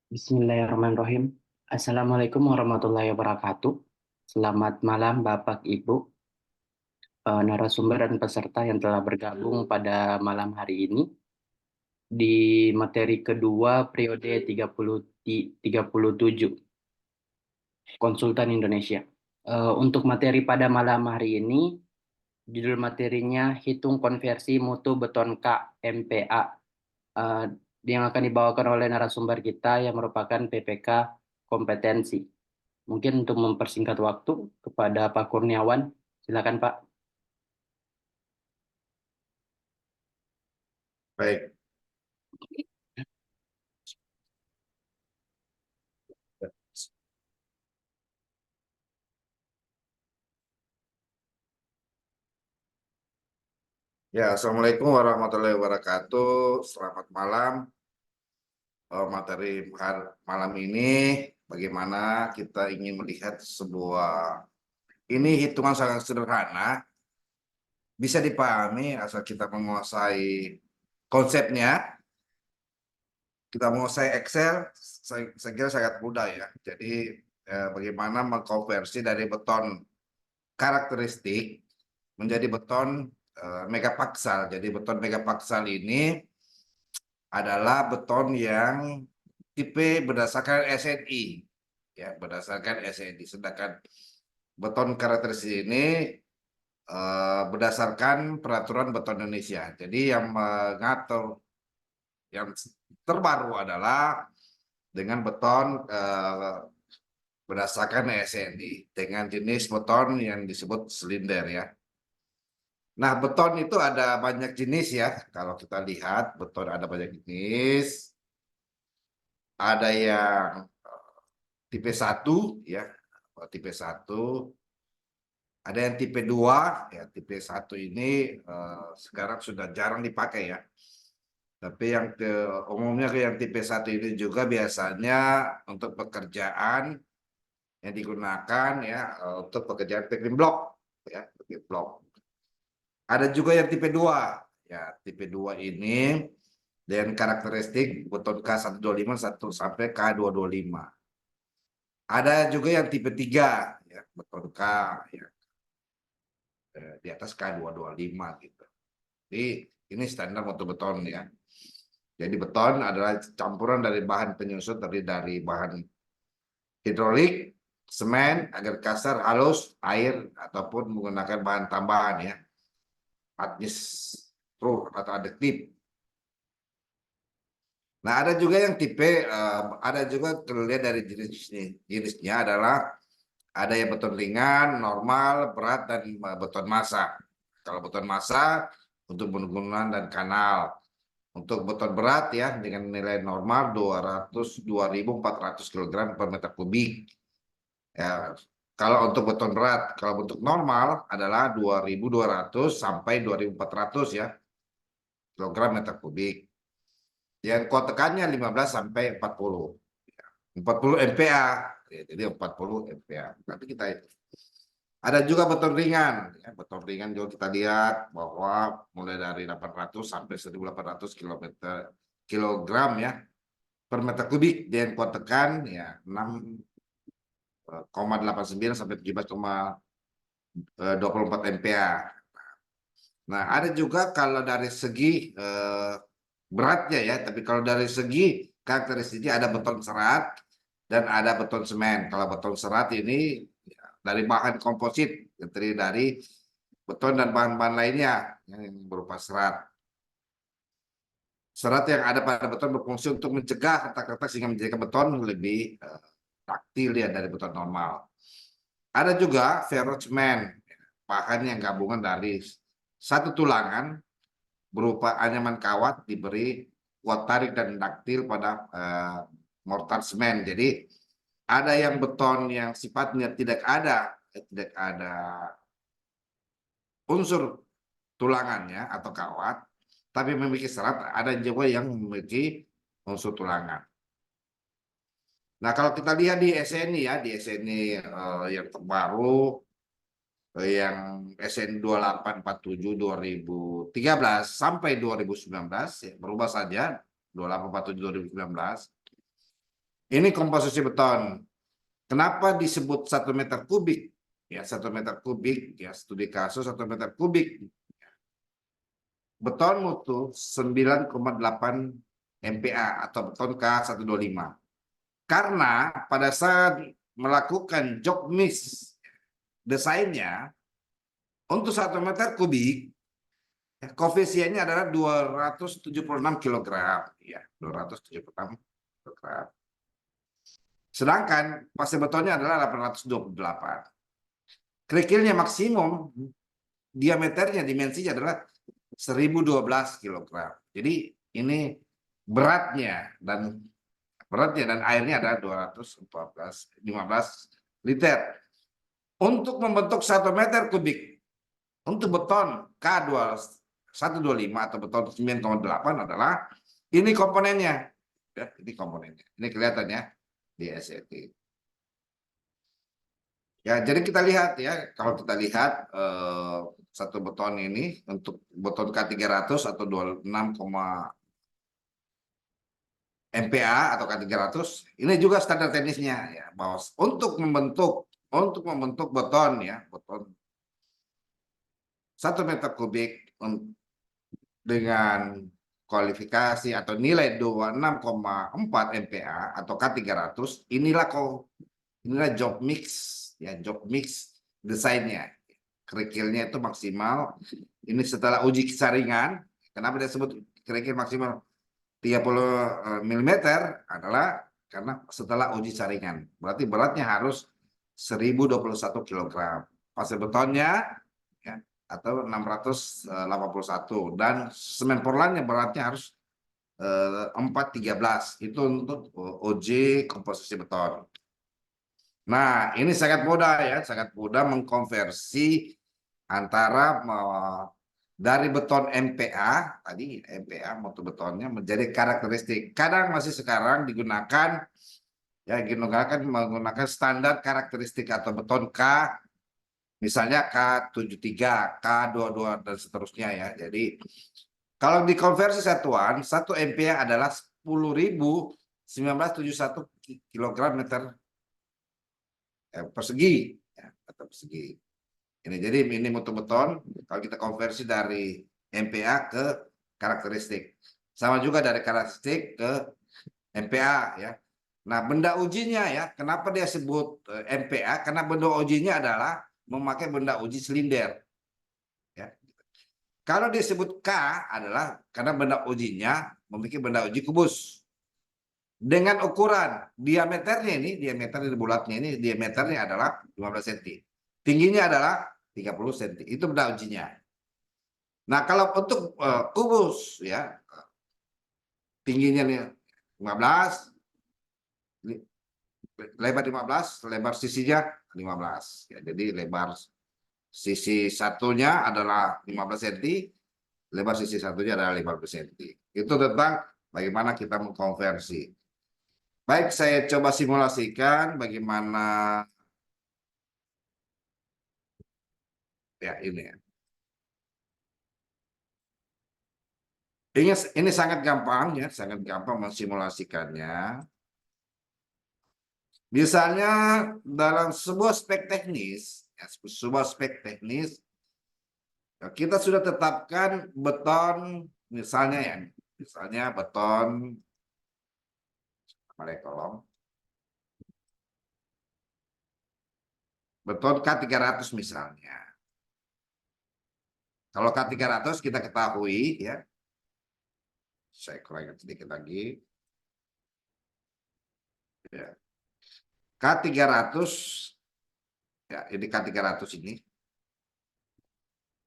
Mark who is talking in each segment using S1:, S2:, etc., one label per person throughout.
S1: Bismillahirrahmanirrahim. Assalamualaikum warahmatullahi wabarakatuh. Selamat malam Bapak Ibu, narasumber dan peserta yang telah bergabung pada malam hari ini di materi kedua periode 37 Konsultan Indonesia. Untuk materi pada malam hari ini, judul materinya Hitung Konversi Mutu Beton K MPA, eh, yang akan dibawakan oleh narasumber kita yang merupakan PPK kompetensi. Mungkin untuk mempersingkat waktu kepada Pak Kurniawan, silakan Pak.
S2: Baik. Ya, Assalamualaikum warahmatullahi wabarakatuh. Selamat malam. Materi malam ini, bagaimana kita ingin melihat ini hitungan sangat sederhana, bisa dipahami asal kita menguasai konsepnya. Kita menguasai Excel, saya kira sangat mudah ya. Jadi bagaimana mengkonversi dari beton karakteristik menjadi beton megapaksal. Jadi beton megapaksal ini adalah beton yang tipe berdasarkan SNI, ya berdasarkan SNI. Sedangkan beton karakteristik ini berdasarkan peraturan beton Indonesia. Jadi yang mengatur yang terbaru adalah dengan beton berdasarkan SNI dengan jenis beton yang disebut silinder ya. Nah, beton itu ada banyak jenis ya. Kalau kita lihat, beton ada banyak jenis. Ada yang tipe 1 ya, tipe 1. Ada yang tipe 2 ya, tipe 1 ini sekarang sudah jarang dipakai ya. Tapi yang umumnya yang tipe 1 ini juga biasanya untuk pekerjaan yang digunakan ya untuk pekerjaan teknik blok ya, teknik blok. Ada juga yang tipe 2. Ya, tipe 2 ini dengan karakteristik beton K125 sampai K225. Ada juga yang tipe 3 ya, beton K ya, di atas K225 gitu. Jadi ini standar untuk beton ya. Jadi beton adalah campuran dari bahan penyusun terdiri dari bahan hidrolik, semen, agar kasar, halus, air ataupun menggunakan bahan tambahan ya. Adhesive atau additif. Nah, ada juga yang tipe, ada juga terlihat dari jenisnya adalah ada yang beton ringan, normal, berat, dan beton massa. Kalau beton massa untuk bangunan dan kanal. Untuk beton berat ya dengan nilai normal 2.400 kg per meter kubik. Ya, kalau untuk beton berat, kalau bentuk normal adalah 2.200 sampai 2.400 ya kilogram meter kubik. Yang kuat tekannya 15 sampai 40. 40 MPa. Jadi 40 MPa. Nanti kita itu. Ada juga beton ringan. Ya, beton ringan juga kita lihat bahwa mulai dari 800 sampai 1.800 kilogram ya per meter kubik. Dan kuat tekan ya 6,89 sampai 17,24 MPa. Nah, ada juga kalau dari segi beratnya ya, tapi kalau dari segi karakteristiknya ada beton serat dan ada beton semen. Kalau beton serat ini ya, dari bahan komposit, terdiri dari beton dan bahan-bahan lainnya yang berupa serat. Serat yang ada pada beton berfungsi untuk mencegah retak-retak sehingga menjadikan beton lebih taktil ya dari beton normal. Ada juga ferrocemen, bahan yang gabungan dari satu tulangan berupa anyaman kawat diberi kuat tarik dan taktil pada mortar semen. Jadi ada yang beton yang sifatnya tidak ada unsur tulangannya atau kawat, tapi memiliki serat. Ada juga yang memiliki unsur tulangan. Nah, kalau kita lihat di SNI ya, di SNI yang terbaru yang SN 2847 2013 sampai 2019 ya, berubah saja 2847 2019. Ini komposisi beton. Kenapa disebut 1 meter kubik? Ya, 1 meter kubik ya, studi kasus 1 meter kubik. Beton mutu 9,8 MPa atau beton K125. Karena pada saat melakukan job mix desainnya untuk 1 meter kubik koefisiennya adalah 276 kg ya, 276 kg. Sedangkan pasir betonnya adalah 828. Kerikilnya maksimum diameternya dimensinya adalah 1012 kg. Jadi ini beratnya dan airnya adalah 15 liter. Untuk membentuk 1 meter kubik untuk beton K125 atau beton 9,8 adalah ini komponennya. Ya, ini komponennya. Ini kelihatan ya di SET. Ya, jadi kita lihat ya, kalau kita lihat satu beton ini untuk beton K300 atau 26, MPa atau K300 ini juga standar teknisnya ya, bahwa untuk membentuk beton ya, beton 1 meter kubik dengan kualifikasi atau nilai 26,4 MPa atau K300, inilah job mix ya, job mix desainnya. Kerikilnya itu maksimal. Ini setelah uji saringan. Kenapa disebut kerikil maksimal 30 mm adalah karena setelah uji saringan. Berarti beratnya harus 1021 kg. Pasir betonnya ya, atau 681 dan semen portlandnya beratnya harus 413. Itu untuk uji komposisi beton. Nah, ini sangat mudah ya, sangat mudah mengkonversi antara dari beton MPa tadi, MPa mutu betonnya menjadi karakteristik. Kadang masih sekarang digunakan ya, menggunakan standar karakteristik atau beton K, misalnya K73, K22 dan seterusnya ya. Jadi kalau dikonversi satuan, 1 MPa adalah 10.1971 kg meter persegi ya, atau persegi. Ini jadi ini mutu beton kalau kita konversi dari MPa ke karakteristik. Sama juga dari karakteristik ke MPa ya. Nah, benda ujinya ya, kenapa dia sebut MPa? Karena benda ujinya adalah memakai benda uji silinder. Ya. Kalau disebut K adalah karena benda ujinya memiliki benda uji kubus. Dengan ukuran diameternya ini, diameter di bulatnya ini, diameternya adalah 15 cm. Tingginya adalah 30 cm. Itu benda ujinya. Nah, kalau untuk kubus ya, tingginya nih 15, lebar 15, lebar sisinya 15. Ya, jadi lebar sisi satunya adalah 15 cm, lebar sisi satunya adalah 15 cm. Itu tentang bagaimana kita mengkonversi. Baik, saya coba simulasikan bagaimana ya ini. Ini sangat gampang ya, sangat gampang mensimulasikannya. Misalnya dalam sebuah spek teknis, ya, kita sudah tetapkan beton, misalnya beton kolom, beton K300 misalnya. Kalau K300 kita ketahui ya, saya kurangin sedikit lagi. Ya. K300 ya, ini K300 ini.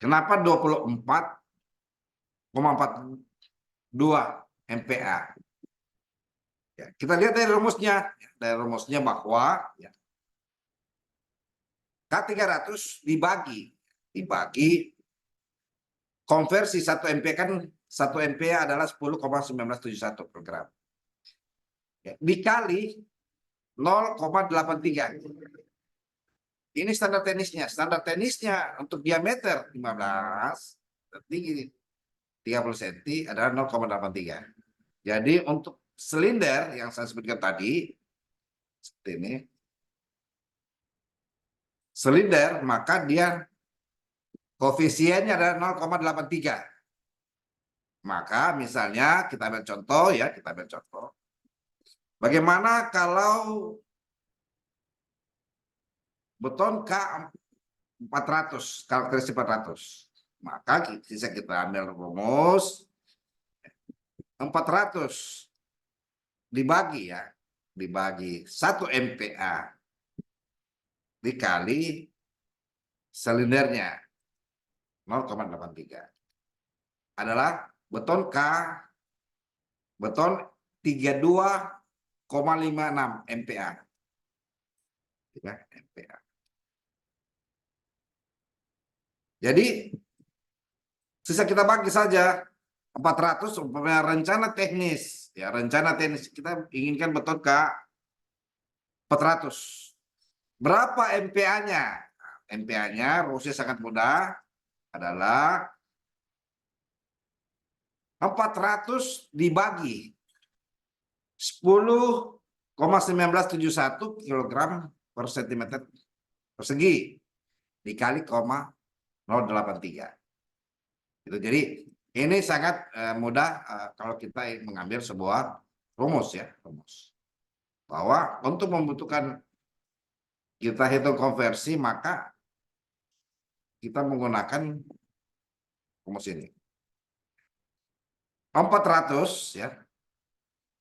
S2: Kenapa 24,42 MPa? Ya, kita lihat dari rumusnya. Dari rumusnya bahwa ya, K300 dibagi konversi 1 MPa kan 1 MPa adalah 10,1971 per gram. Ya, dikali 0,83. Ini standar tenisnya. Standar tenisnya untuk diameter 15, tinggi 30 cm adalah 0,83. Jadi untuk silinder yang saya sebutkan tadi, seperti ini, silinder, maka dia koefisiennya adalah 0,83. Maka misalnya kita ambil contoh ya, kita ambil contoh. Bagaimana kalau beton K400, karakteristik 400? Maka bisa kita ambil rumus 400 dibagi ya, dibagi 1 MPa dikali silindernya 0,83 adalah beton 32,56 MPa. Ya, MPa. Jadi sisa kita bagi saja 400 umpamanya rencana teknis. Ya, rencana teknis kita inginkan beton 400. Berapa MPa-nya? MPa-nya rumusnya sangat mudah, adalah 400 dibagi 10,1971 kg per cm persegi dikali 0,083. Jadi ini sangat mudah kalau kita mengambil sebuah rumus ya, rumus bahwa untuk membutuhkan kita hitung konversi maka kita menggunakan rumus ini. 400 ya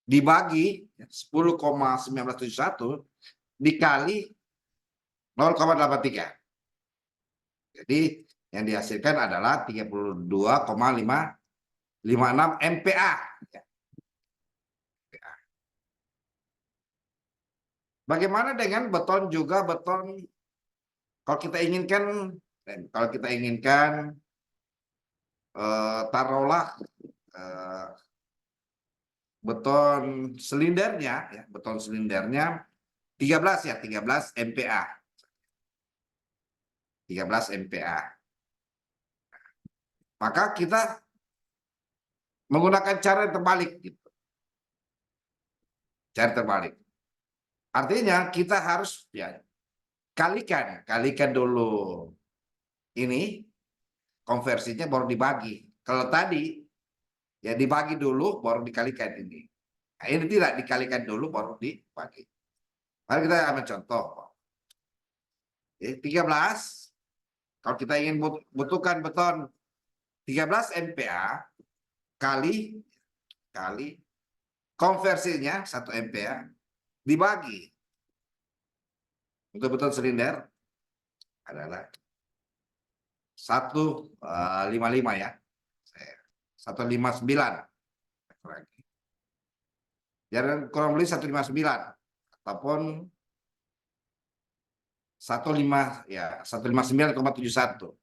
S2: dibagi 10,1971 dikali 0,83. Jadi yang dihasilkan adalah 32,556 MPa. Bagaimana dengan beton juga beton kalau kita inginkan taruhlah beton silindernya ya, beton silindernya 13 MPa. 13 MPa. Maka kita menggunakan cara yang terbalik gitu. Cara terbalik. Artinya kita harus ya kalikan dulu ini konversinya baru dibagi. Kalau tadi ya dibagi dulu baru dikalikan ini. Nah, ini tidak dikalikan dulu baru dibagi. Mari kita ambil contoh. 13 kalau kita ingin butuhkan beton 13 MPa kali konversinya 1 MPa dibagi untuk beton silinder adalah 155 ya. 159. Jadi kurang lebih 159 ataupun 159,71.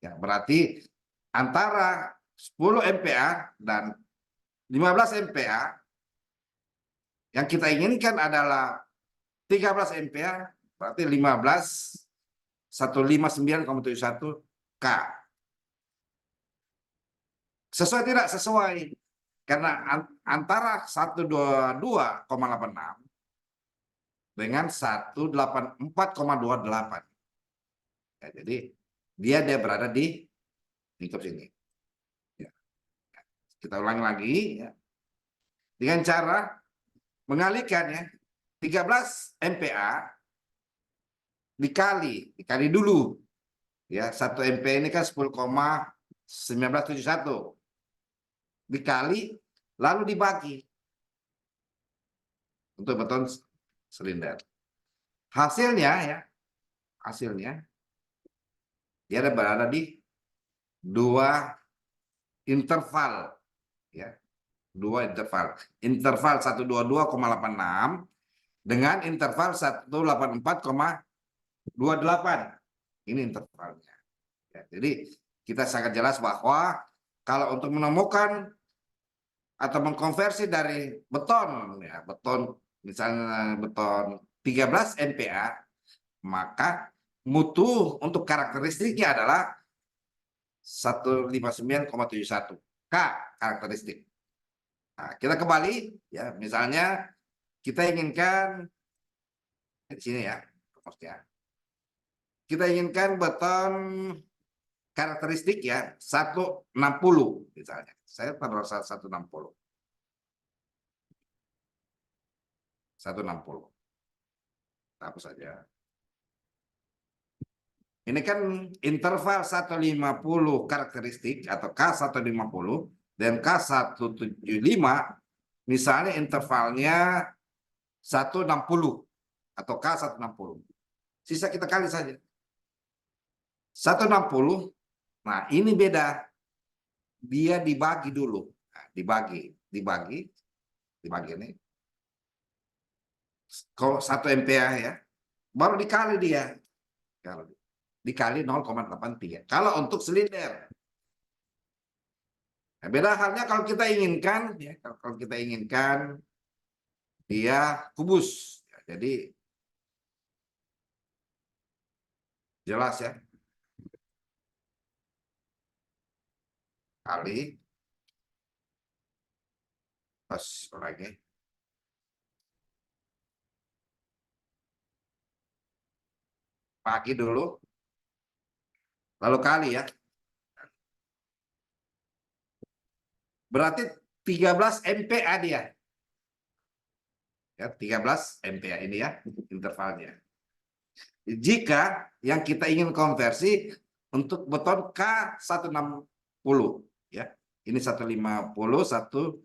S2: Ya, berarti antara 10 MPa dan 15 MPa yang kita inginkan adalah 13 MPa, berarti 159,71 K. Sesuai tidak? Sesuai. Karena antara 122,86 dengan 184,28. Ya, jadi dia berada di lingkup sini. Ya. Kita ulangi lagi ya. Dengan cara mengalihkan ya 13 MPa dikali dulu ya 1 MPa ini kan 10,1971 dikali lalu dibagi untuk beton silinder. Hasilnya dia berada di dua interval ya. Dua interval 122,86 dengan interval 184,28. Ini intervalnya ya, jadi kita sangat jelas bahwa kalau untuk menemukan atau mengkonversi dari beton ya, beton misalnya beton 13 MPa maka mutu untuk karakteristiknya adalah 159,71 K karakteristik. Nah, kita kembali ya, misalnya kita inginkan di sini ya, rumusnya. Kita inginkan beton karakteristik ya 160 misalnya. Saya taruh 160. 160. Hapus saja. Ini kan interval 150 karakteristik atau K150 dan K175, misalnya intervalnya 160 atau K160. Sisa kita kali saja. 160, nah ini beda. Dia dibagi dulu. Nah, dibagi ini. Kalau 1 MPa ya, baru dikali dia. Dikali 0,83. Kalau untuk silinder. Nah, beda halnya kalau kita inginkan, ya, kalau kita inginkan dia kubus. Ya, jadi jelas ya. Kali pas lagi. Bagi dulu. Lalu kali ya. Berarti 13 MPa dia. Ya, 13 MPa ini ya intervalnya. Jika yang kita ingin konversi untuk beton K160 ya. Ini 150, 175.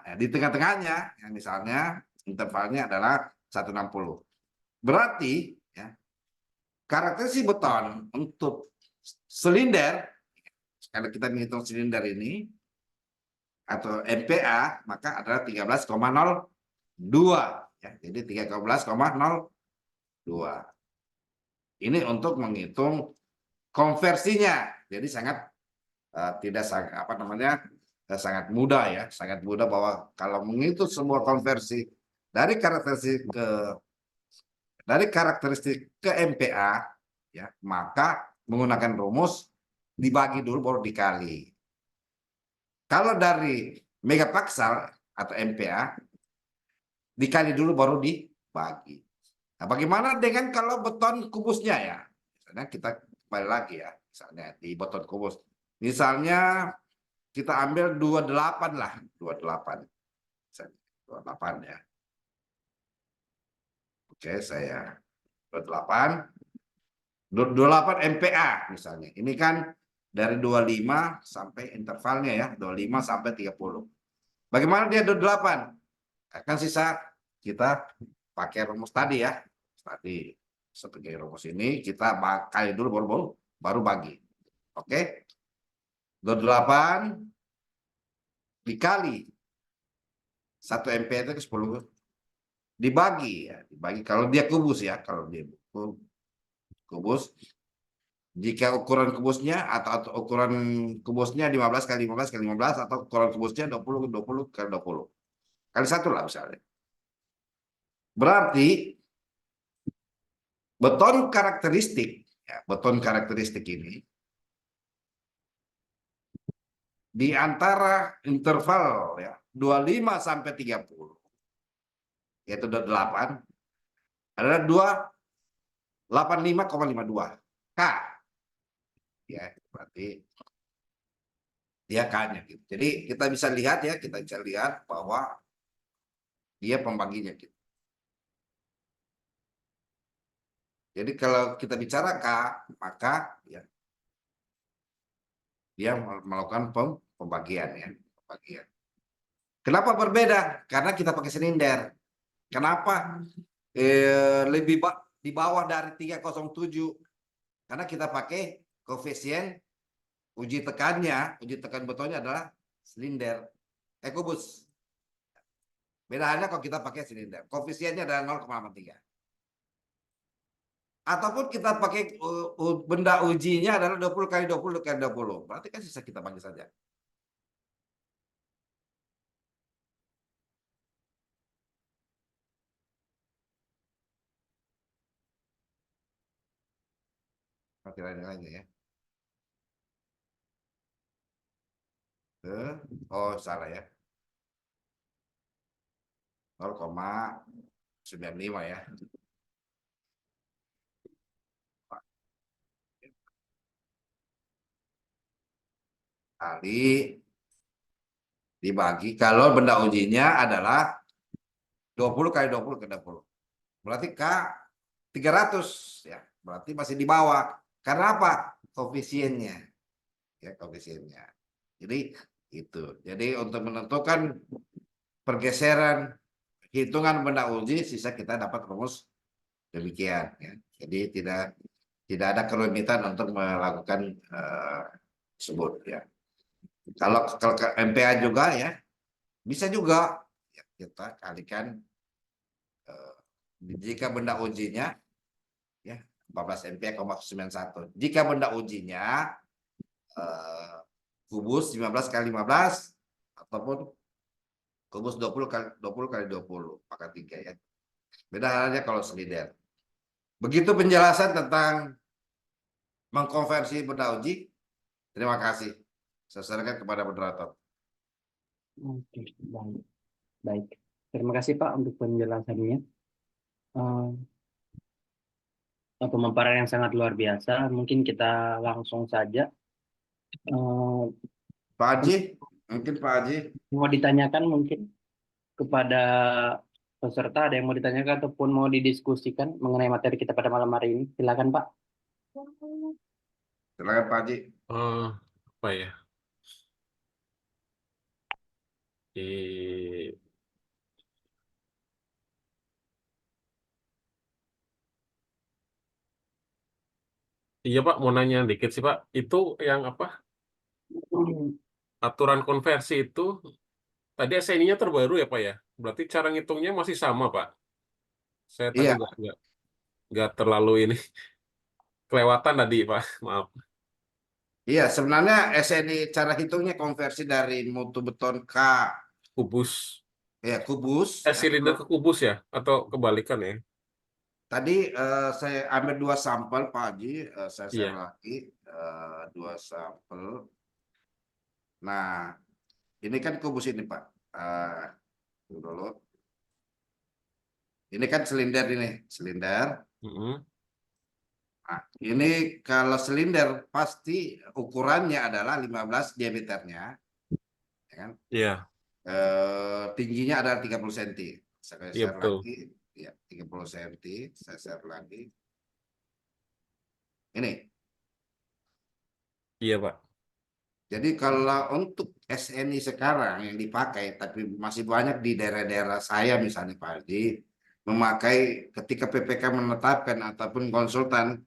S2: Nah, di tengah-tengahnya ya, misalnya intervalnya adalah 160. Berarti ya, karakteristik beton untuk silinder, kalau kita menghitung silinder ini atau MPa, maka adalah 13,02 ya. Jadi 13,02. Ini untuk menghitung konversinya. Jadi sangat tidak sangat apa namanya sangat mudah ya, sangat mudah bahwa kalau menghitung semua konversi dari karakteristik ke MPa ya, maka menggunakan rumus dibagi dulu baru dikali. Kalau dari megapaksal atau MPa dikali dulu baru dibagi. Nah, bagaimana dengan kalau beton kubusnya ya? Misalnya kita kembali lagi ya, misalnya di beton kubus. Misalnya kita ambil 28 lah, 28. 28 ya. Oke, saya 28. 28 MPa misalnya. Ini kan dari 25 sampai intervalnya ya, 25 sampai 30. Bagaimana dia 28? Akan sisa kita pakai rumus tadi ya. Tadi sebagai rumus ini kita kali dulu baru bagi. Oke. 28 dikali 1 MPa itu ke 10 dibagi ya, dibagi kalau dia kubus ya, kalau dia kubus. Jika ukuran kubusnya atau ukuran kubusnya 15 kali 15 kali 15 atau ukuran kubusnya 20 kali 20 kali 1 lah misalnya. Berarti beton karakteristik ya, beton karakteristik ini di antara interval ya 25 sampai 30 yaitu 28 adalah 285,52 K ya, berarti dia K-nya gitu. Jadi kita bisa lihat ya, kita bisa lihat bahwa dia pembaginya gitu. Jadi kalau kita bicara K, maka ya, dia melakukan pembagian ya, pembagian. Kenapa berbeda? Karena kita pakai silinder. Kenapa lebih di bawah dari 307? Karena kita pakai koefisien uji tekan betonnya adalah silinder, kubus. Beda halnya kalau kita pakai silinder, koefisiennya adalah 0,3. Ataupun kita pakai benda ujinya adalah 20 kali 20 kali 20. Berarti kan sisa kita bagi saja. nilai-nilainya ya. Oh, salah ya. 0,95 ya. Kali dibagi kalau benda ujinya adalah 20 kali 20 kali 20. Berarti K 300 ya. Berarti masih di bawah. Karena apa? Koefisiennya. Ya, koefisiennya. Jadi itu. Jadi untuk menentukan pergeseran hitungan benda uji, sisa kita dapat rumus demikian ya. Jadi tidak ada kerumitan untuk melakukan tersebut ya. Kalau ke MPA juga ya, bisa juga ya, kita kalikan jika benda ujinya ya 14 MPa, 91. Jika benda ujinya kubus 15 kali 15 ataupun kubus 20 kali 20 pangkat 3 ya. Beda halnya kalau silinder. Begitu penjelasan tentang mengkonversi benda uji. Terima kasih. Saya serahkan kepada moderator.
S1: Oke, baik. Baik. Terima kasih Pak untuk penjelasannya. Pemaparan yang sangat luar biasa. Mungkin kita langsung saja. Eh,
S2: Pak Haji, mungkin Pak Haji.
S1: Mau ditanyakan mungkin kepada peserta, ada yang mau ditanyakan ataupun mau didiskusikan mengenai materi kita pada malam hari ini? Silakan Pak.
S2: Silakan Pak Haji.
S3: Apa ya? Di Iya Pak, mau nanya dikit sih Pak. Itu yang apa? Aturan konversi itu tadi SNI-nya terbaru ya Pak ya? Berarti cara ngitungnya masih sama Pak. Saya tadi
S2: Iya,
S3: nggak terlalu ini kelewatan tadi Pak. Maaf.
S2: iya. Sebenarnya SNI cara hitungnya konversi dari mutu beton K
S3: Kubus.
S2: ya kubus. Ya.
S3: Silinder ke kubus ya? Atau kebalikan ya?
S2: Tadi saya ambil 2 sampel Pak Haji. Saya share
S3: Iya.
S2: lagi 2 sampel. Nah, ini kan kubus ini Pak. Dulu. Ini kan silinder ini, silinder.
S3: Mm-mm.
S2: Nah, ini kalau silinder pasti ukurannya adalah 15 diameternya, ya kan?
S3: Iya,
S2: Tingginya adalah 30 cm. Saya
S3: iya
S2: share
S3: betul.
S2: lagi, ya 30 cm. Saya share lagi. Ini.
S3: Iya Pak.
S2: Jadi kalau untuk SNI sekarang yang dipakai, tapi masih banyak di daerah-daerah saya misalnya Pak Aldi, memakai ketika PPK menetapkan ataupun konsultan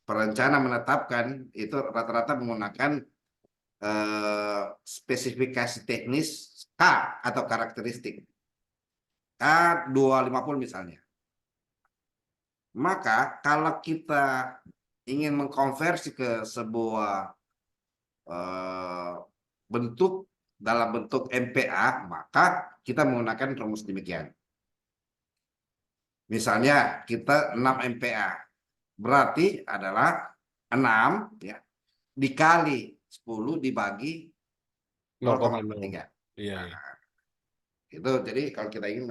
S2: perencana menetapkan itu rata-rata menggunakan spesifikasi teknis K atau karakteristik K250 misalnya. Maka kalau kita ingin mengkonversi ke sebuah bentuk dalam bentuk MPA, maka kita menggunakan rumus demikian. Misalnya kita 6 MPA, berarti adalah 6 ya, dikali 10 dibagi
S3: 0,0.
S2: 0,3.
S3: Iya, iya.
S2: Nah, itu jadi kalau kita ingin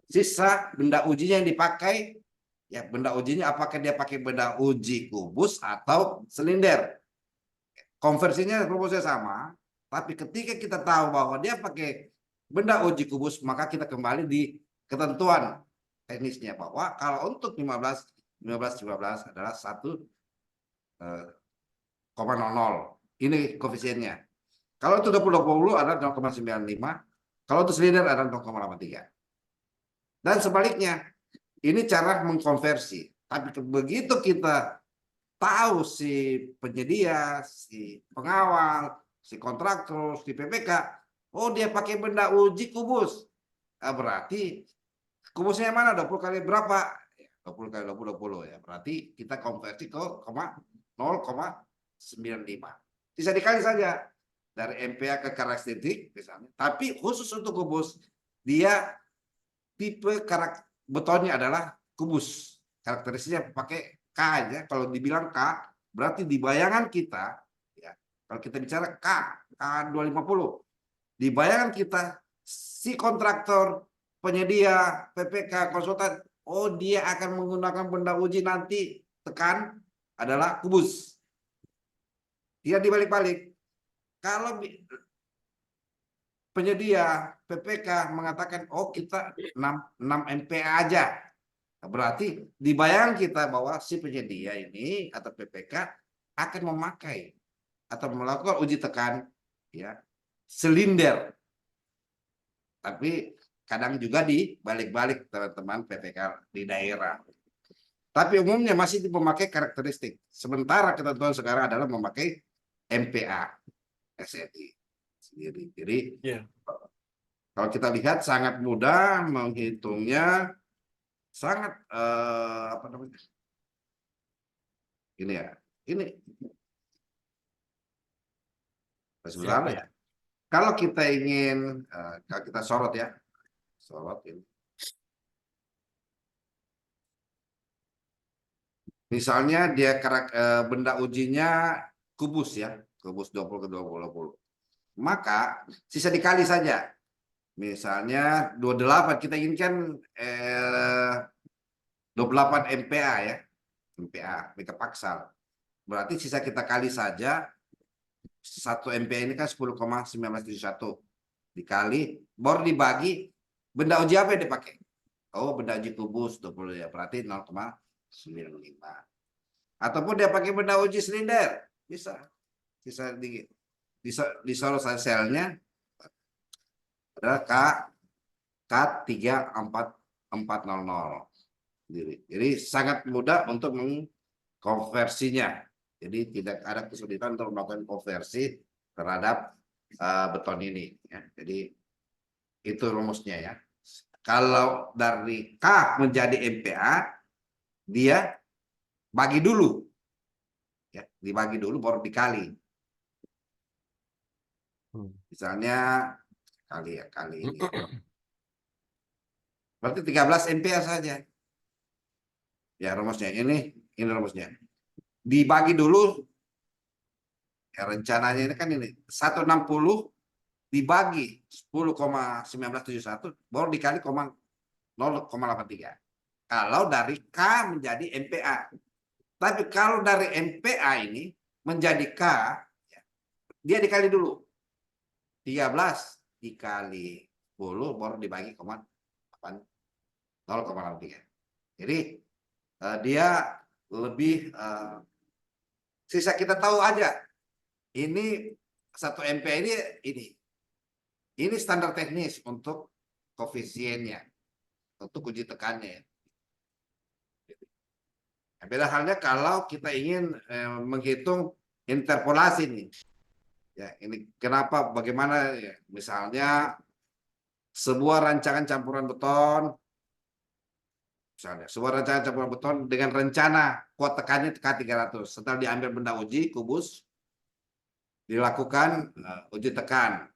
S2: sisa benda ujinya yang dipakai, ya benda ujinya apakah dia pakai benda uji kubus atau silinder. Konversinya rumusnya sama, tapi ketika kita tahu bahwa dia pakai benda uji kubus, maka kita kembali di ketentuan teknisnya bahwa kalau untuk 15 adalah 1,00. Ini koefisiennya. Kalau itu 20 adalah 0,95, kalau untuk silinder adalah 0,83. Dan sebaliknya, ini cara mengkonversi. Tapi begitu kita tahu si penyedia, si pengawal, si kontraktor, si PPK, oh dia pakai benda uji kubus. Berarti kubusnya mana? 20 kali berapa? 20 kali 20 ya. Berarti kita konversi ke 0,95. Bisa dikali saja dari MPa ke karakteristik misalnya. Tapi khusus untuk kubus, dia tipe betonnya adalah kubus. Karakteristiknya pakai K aja. Kalau dibilang K, Berarti di bayangan kita, ya, kalau kita bicara K250, di bayangan kita si kontraktor, penyedia, PPK, konsultan, oh dia akan menggunakan benda uji nanti tekan adalah kubus. Dia dibalik-balik. Kalau penyedia PPK mengatakan, oh kita 6 MPA aja. Berarti di bayangan kita bahwa si penyedia ini atau PPK akan memakai atau melakukan uji tekan ya silinder. Tapi kadang juga dibalik-balik teman-teman PPK di daerah. Tapi umumnya masih memakai karakteristik. Sementara ketentuan sekarang adalah memakai MPA SNI sendiri. Jadi kalau kita lihat sangat mudah menghitungnya, sangat apa namanya? Ini ya, ini sebenarnya ya. Kalau kita ingin, kalau kita sorot ya, sorot ini. Misalnya dia benda ujinya kubus ya, kubus 20 ke 20. Maka sisa dikali saja. Misalnya 28 kita inginkan 28 MPA ya. MPA, megapaksal. Berarti sisa kita kali saja 1 MPA ini kan 10,1971 dikali baru dibagi benda uji apa yang dipakai. Oh, benda uji kubus 20 ya, berarti 0,95. Ataupun dia pakai benda uji silinder, bisa. Sisa di sorot selnya adalah K3400. Jadi sangat mudah untuk mengkonversinya. Jadi tidak ada kesulitan untuk melakukan konversi terhadap beton ini. Ya. Jadi itu rumusnya ya. Kalau dari K menjadi MPA, dia bagi dulu, ya, dibagi dulu baru dikali. Misalnya kali ini. Berarti 13 MPA saja. Ya rumusnya ini rumusnya. Dibagi dulu. Ya, rencananya ini kan ini 160 dibagi 10,1971 baru dikali 0,83. Kalau dari K menjadi MPA. Tapi kalau dari MPA ini menjadi K, ya, dia dikali dulu. 13 dikali 10 baru dibagi 0,83. Jadi dia lebih sisa kita tahu aja. Ini 1 MPA ini standar teknis untuk koefisiennya, untuk uji tekannya. Beda halnya kalau kita ingin menghitung interpolasi nih. Ya, ini kenapa bagaimana ya, misalnya sebuah rancangan campuran beton, misalnya sebuah rancangan campuran beton dengan rencana kuat tekannya K300, setelah diambil benda uji kubus dilakukan uji tekan.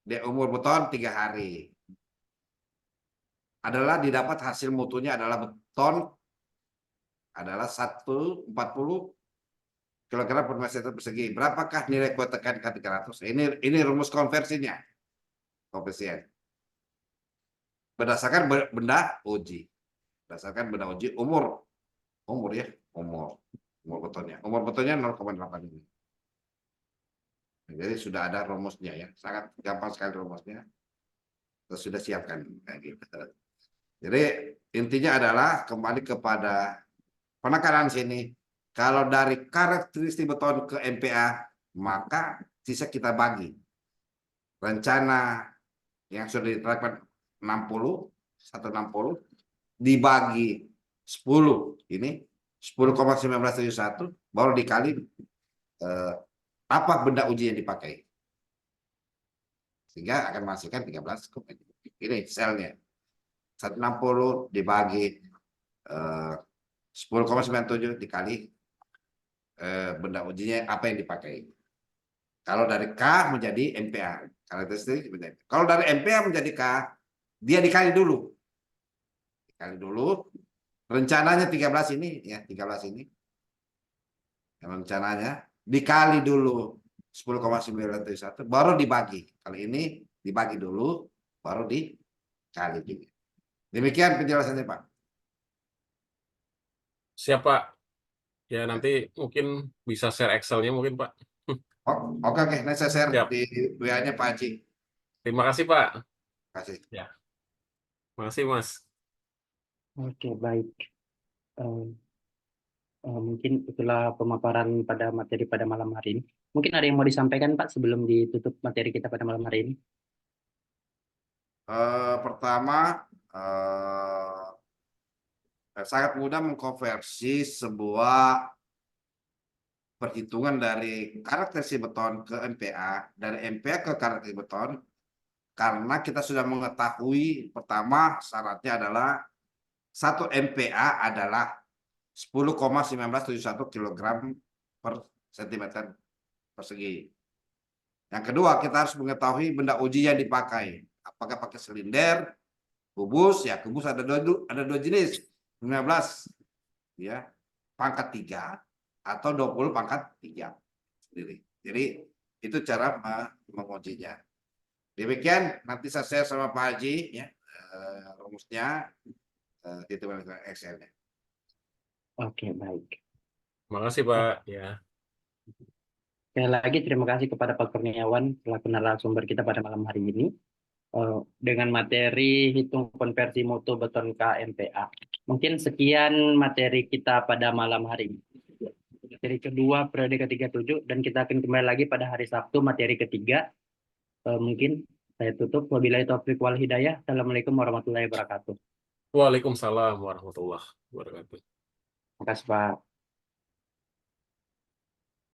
S2: Di umur beton 3 hari. Adalah didapat hasil mutunya adalah beton adalah 140 kg per meter persegi. Berapakah nilai kuat tekan K300? Ini rumus konversinya. Koefisien. Berdasarkan benda uji. Berdasarkan benda uji umur ya, umur betonnya. Umur betonnya 0,8 ini. Jadi sudah ada rumusnya ya, sangat gampang sekali rumusnya. Kita sudah siapkan kayak gitu. Jadi intinya adalah kembali kepada penekanan sini. Kalau dari karakteristik beton ke MPA, maka sisa kita bagi. Rencana yang sudah diterapkan 160 dibagi 10 ini 10,1971 baru dikali apa benda uji yang dipakai, sehingga akan menghasilkan 13. Ini selnya 160 dibagi 10,97 dikali benda ujinya apa yang dipakai. Kalau dari K menjadi MPA, karakteristik. Kalau dari MPA menjadi K, dia dikali dulu. Dikali dulu. Rencananya 13 ini ya, 13 ini. rencananya dikali dulu 10,931 baru dibagi. Kali ini dibagi dulu baru dikali juga. Demikian penjelasannya Pak.
S3: Siapa? Ya nanti mungkin bisa share Excel-nya mungkin Pak.
S2: Oke oke, nanti saya share
S3: Siap.
S2: di WA-nya Pak Haji.
S3: Terima kasih Pak.
S2: Kasih.
S3: Ya, makasih Mas.
S1: Oke, baik. Eh, Mungkin itulah pemaparan pada materi pada malam hari ini. Mungkin ada yang mau disampaikan, Pak, sebelum ditutup materi kita pada malam hari ini?
S2: Pertama, sangat mudah mengkonversi sebuah perhitungan dari karakteristik beton ke MPa, dari MPa ke karakteristik beton, karena kita sudah mengetahui pertama syaratnya adalah 1 MPa adalah 10,1971 kg per cm persegi. Yang kedua, kita harus mengetahui benda uji yang dipakai. Apakah pakai silinder, kubus, ya kubus ada dua jenis, 15 ya, pangkat 3 atau 20 pangkat 3 sendiri. Jadi itu cara mengujinya. Demikian, nanti saya share sama Pak Haji ya, rumusnya, itu Excel-nya.
S1: Oke, baik.
S3: Makasih Pak. Ya.
S1: Sekali lagi terima kasih kepada Pak Kurniawan selaku narasumber kita pada malam hari ini dengan materi hitung konversi mutu beton K MPa. Mungkin sekian materi kita pada malam hari ini. Materi kedua periode ke-37 dan kita akan kembali lagi pada hari Sabtu materi ketiga. Mungkin saya tutup. Wabillahi taufiq wal hidayah. Assalamualaikum warahmatullahi wabarakatuh.
S3: Waalaikumsalam warahmatullahi wabarakatuh.
S1: Terima kasih, Pak.